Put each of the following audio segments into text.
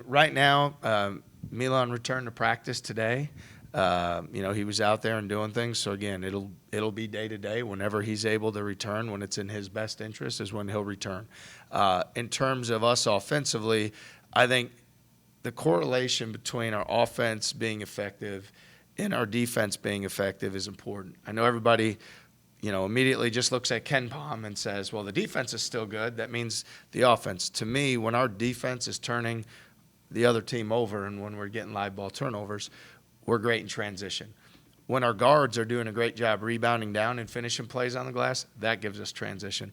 right now, Milan returned to practice today. He was out there and doing things. So again, it'll be day to day. Whenever he's able to return, when it's in his best interest, is when he'll return. In terms of us offensively, I think the correlation between our offense being effective and our defense being effective is important. I know everybody, immediately just looks at Ken Pom and says, well, the defense is still good. That means the offense. To me, when our defense is turning the other team over and when we're getting live ball turnovers, we're great in transition. When our guards are doing a great job rebounding down and finishing plays on the glass, that gives us transition.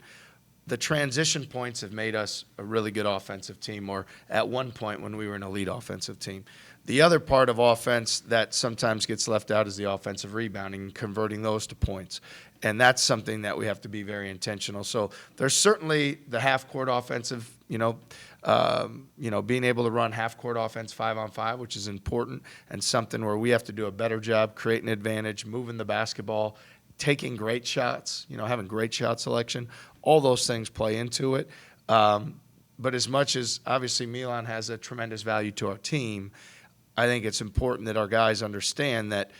The transition points have made us a really good offensive team, or at one point when we were an elite offensive team. The other part of offense that sometimes gets left out is the offensive rebounding and converting those to points. And that's something that we have to be very intentional. So there's certainly the half-court offensive, being able to run half-court offense 5-on-5, which is important, and something where we have to do a better job creating advantage, moving the basketball, taking great shots, having great shot selection. All those things play into it. But as much as obviously Milan has a tremendous value to our team, I think it's important that our guys understand that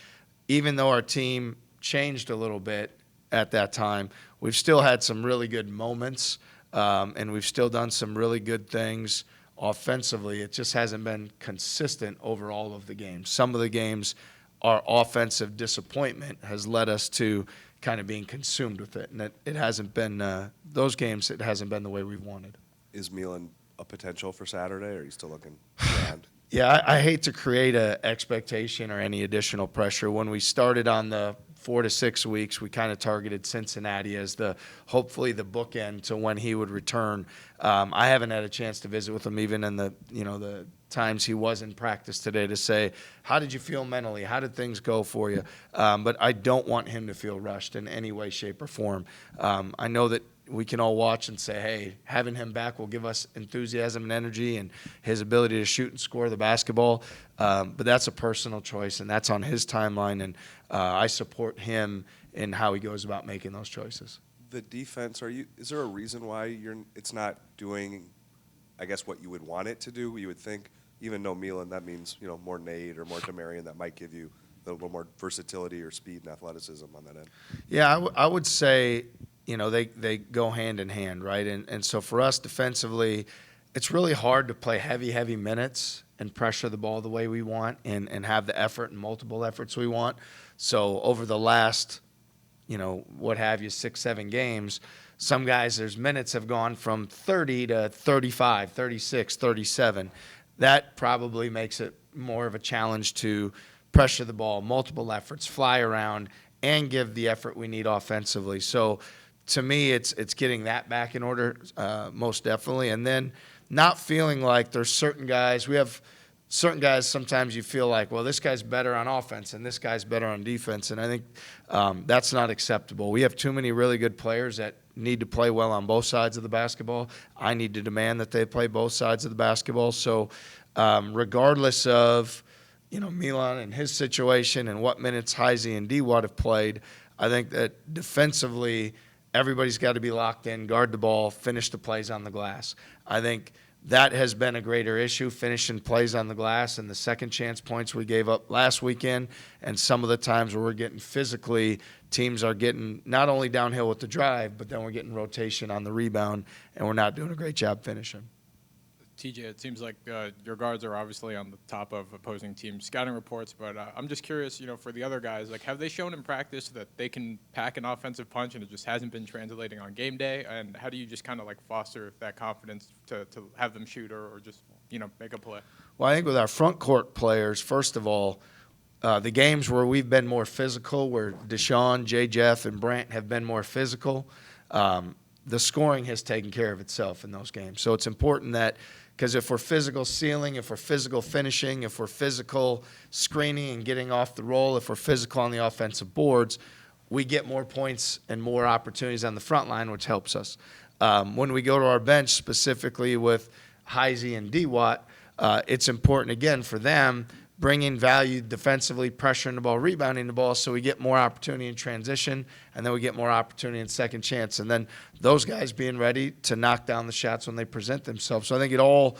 even though our team changed a little bit at that time, we've still had some really good moments, and we've still done some really good things offensively. It just hasn't been consistent over all of the games. Some of the games, our offensive disappointment has led us to kind of being consumed with it, and it hasn't been those games. It hasn't been the way we've wanted. Is Milan a potential for Saturday, or are you still looking around? Yeah, I hate to create an expectation or any additional pressure. When we started on the 4 to 6 weeks, we kind of targeted Cincinnati as hopefully the bookend to when he would return. I haven't had a chance to visit with him even in the times he was in practice today to say, how did you feel mentally? How did things go for you? But I don't want him to feel rushed in any way, shape, or form. I know that we can all watch and say, hey, having him back will give us enthusiasm and energy and his ability to shoot and score the basketball. But that's a personal choice, and that's on his timeline, and I support him in how he goes about making those choices. The defense, is there a reason why it's not doing, I guess, what you would want it to do? You would think, even though Milan, that means more Nate or more Demarion, that might give you a little more versatility or speed and athleticism on that end. Yeah, I would say they go hand in hand, right? And so for us defensively, it's really hard to play heavy minutes and pressure the ball the way we want and have the effort and multiple efforts we want. So over the last, 6, 7 games, some guys, there's minutes have gone from 30 to 35, 36, 37. That probably makes it more of a challenge to pressure the ball, multiple efforts, fly around, and give the effort we need offensively. So to me, it's getting that back in order, most definitely. And then not feeling like there's certain guys. We have certain guys sometimes you feel like, well, this guy's better on offense and this guy's better on defense. And I think that's not acceptable. We have too many really good players that need to play well on both sides of the basketball. I need to demand that they play both sides of the basketball. So regardless of, Milan and his situation and what minutes Heisey and D-Watt have played, I think that defensively everybody's got to be locked in, guard the ball, finish the plays on the glass. I think that has been a greater issue, finishing plays on the glass and the second chance points we gave up last weekend, and some of the times where we're getting physically, teams are getting not only downhill with the drive, but then we're getting rotation on the rebound, and we're not doing a great job finishing. TJ, it seems like your guards are obviously on the top of opposing team scouting reports, but I'm just curious, for the other guys, have they shown in practice that they can pack an offensive punch and it just hasn't been translating on game day? And how do you just kind of foster that confidence to have them shoot or just, make a play? Well, I think with our front court players, first of all, the games where we've been more physical, where Deshaun, J. Jeff, and Brant have been more physical, the scoring has taken care of itself in those games. So it's important that, because if we're physical sealing, if we're physical finishing, if we're physical screening and getting off the roll, if we're physical on the offensive boards, we get more points and more opportunities on the front line, which helps us. When we go to our bench, specifically with Heisey and D-Watt, it's important, again, for them, bringing value defensively, pressuring the ball, rebounding the ball, so we get more opportunity in transition, and then we get more opportunity in second chance. And then those guys being ready to knock down the shots when they present themselves. So I think it all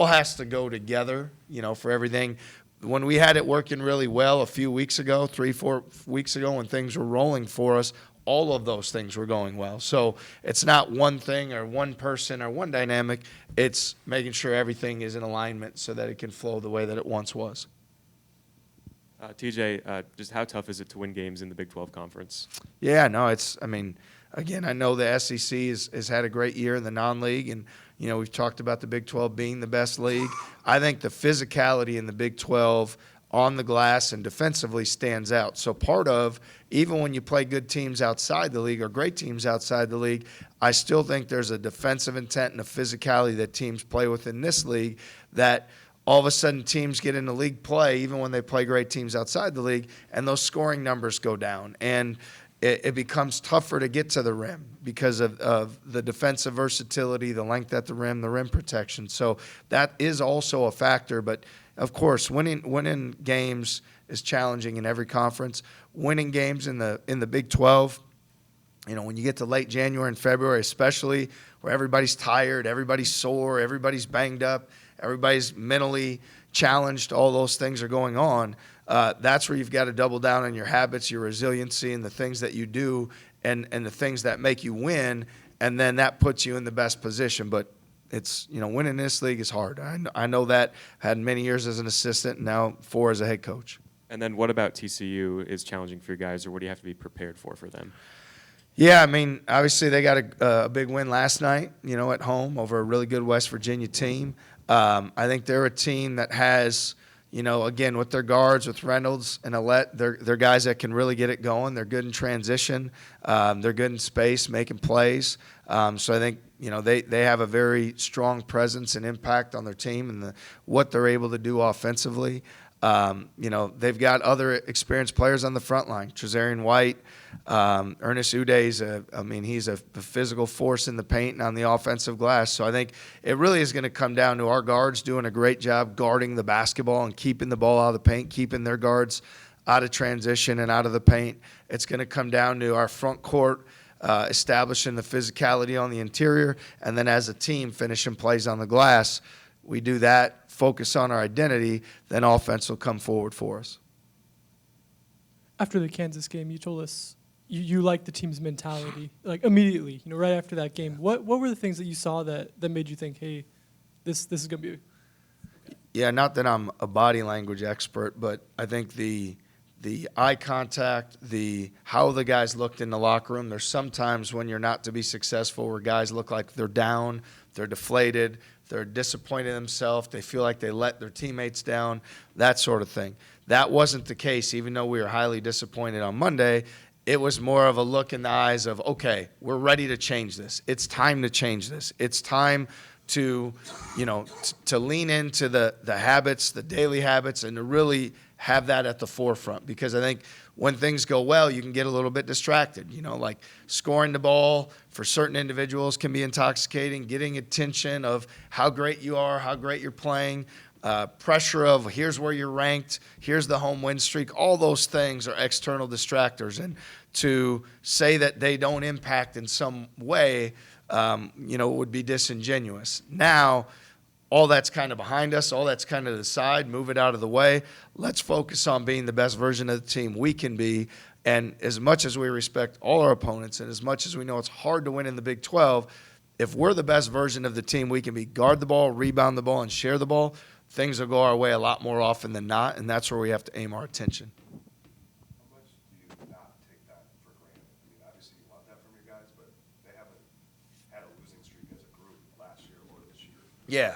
has to go together, for everything. When we had it working really well a few weeks ago, 3-4 weeks ago, when things were rolling for us, all of those things were going well. So it's not one thing or one person or one dynamic. It's making sure everything is in alignment so that it can flow the way that it once was. TJ, just how tough is it to win games in the Big 12 Conference? Yeah, no, again, I know the SEC has had a great year in the non-league, and, we've talked about the Big 12 being the best league. I think the physicality in the Big 12 on the glass and defensively stands out. So part of, even when you play good teams outside the league or great teams outside the league, I still think there's a defensive intent and a physicality that teams play with in this league that all of a sudden teams get into league play, even when they play great teams outside the league, and those scoring numbers go down. And it becomes tougher to get to the rim because of the defensive versatility, the length at the rim protection. So that is also a factor. But, of course, winning games is challenging in every conference. Winning games in the Big 12, when you get to late January and February, especially where everybody's tired, everybody's sore, everybody's banged up, everybody's mentally challenged, all those things are going on. That's where you've got to double down on your habits, your resiliency, and the things that you do and the things that make you win, and then that puts you in the best position. But it's, winning this league is hard. I know that. Had many years as an assistant, and now 4 as a head coach. And then what about TCU is challenging for you guys, or what do you have to be prepared for them? Yeah, obviously they got a big win last night, at home over a really good West Virginia team. I think they're a team that has, again, with their guards, with Reynolds and Alette, they're guys that can really get it going. They're good in transition. They're good in space, making plays. So I think, they have a very strong presence and impact on their team and what they're able to do offensively. They've got other experienced players on the front line. Trezarian White, Ernest Uday's he's a physical force in the paint and on the offensive glass. So I think it really is going to come down to our guards doing a great job guarding the basketball and keeping the ball out of the paint, keeping their guards out of transition and out of the paint. It's going to come down to our front court establishing the physicality on the interior, and then as a team finishing plays on the glass. We do that, focus on our identity, then offense will come forward for us. After the Kansas game, you told us you liked the team's mentality, like immediately, right after that game. What were the things that you saw that made you think, hey, this is going to be? Yeah, not that I'm a body language expert, but I think the eye contact, how the guys looked in the locker room. There's sometimes when you're not to be successful where guys look like they're down, they're deflated, they're disappointed in themselves, they feel like they let their teammates down, that sort of thing. That wasn't the case, even though we were highly disappointed on Monday. It was more of a look in the eyes of, okay, we're ready to change this. It's time to change this. It's time to, to lean into the habits, the daily habits, and to really have that at the forefront. Because I think when things go well, you can get a little bit distracted. Like scoring the ball for certain individuals can be intoxicating, getting attention of how great you are, how great you're playing, pressure of here's where you're ranked, here's the home win streak. All those things are external distractors. And to say that they don't impact in some way, would be disingenuous. Now, all that's kind of behind us, all that's kind of to the side, move it out of the way. Let's focus on being the best version of the team we can be. And as much as we respect all our opponents and as much as we know it's hard to win in the Big 12, if we're the best version of the team we can be, guard the ball, rebound the ball, and share the ball, things will go our way a lot more often than not, and that's where we have to aim our attention. How much do you not take that for granted? Obviously you want that from your guys, but they haven't had a losing streak as a group last year or this year. Yeah.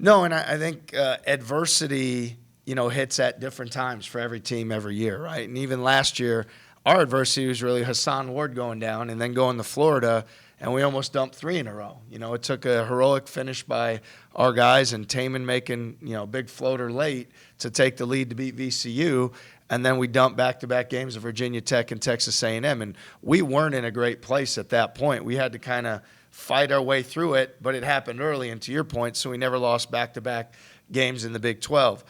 No, and I think adversity, hits at different times for every team every year, right? And even last year, our adversity was really Hassan Ward going down and then going to Florida, and we almost dumped 3 in a row. It took a heroic finish by our guys and Taman making, a big floater late to take the lead to beat VCU, and then we dumped back-to-back games of Virginia Tech and Texas A&M, and we weren't in a great place at that point. We had to kind of fight our way through it, but it happened early, and to your point, so we never lost back-to-back games in the Big 12.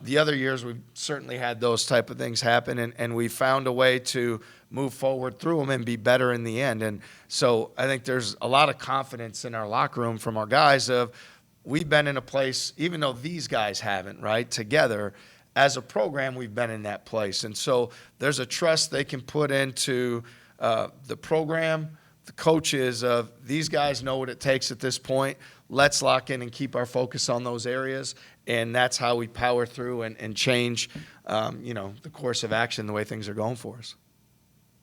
The other years, we've certainly had those type of things happen, and we found a way to move forward through them and be better in the end. And so I think there's a lot of confidence in our locker room from our guys of we've been in a place, even though these guys haven't, right, together, as a program, we've been in that place. And so there's a trust they can put into the program, the coaches of these guys know what it takes at this point. Let's lock in and keep our focus on those areas. And that's how we power through and change, the course of action, the way things are going for us.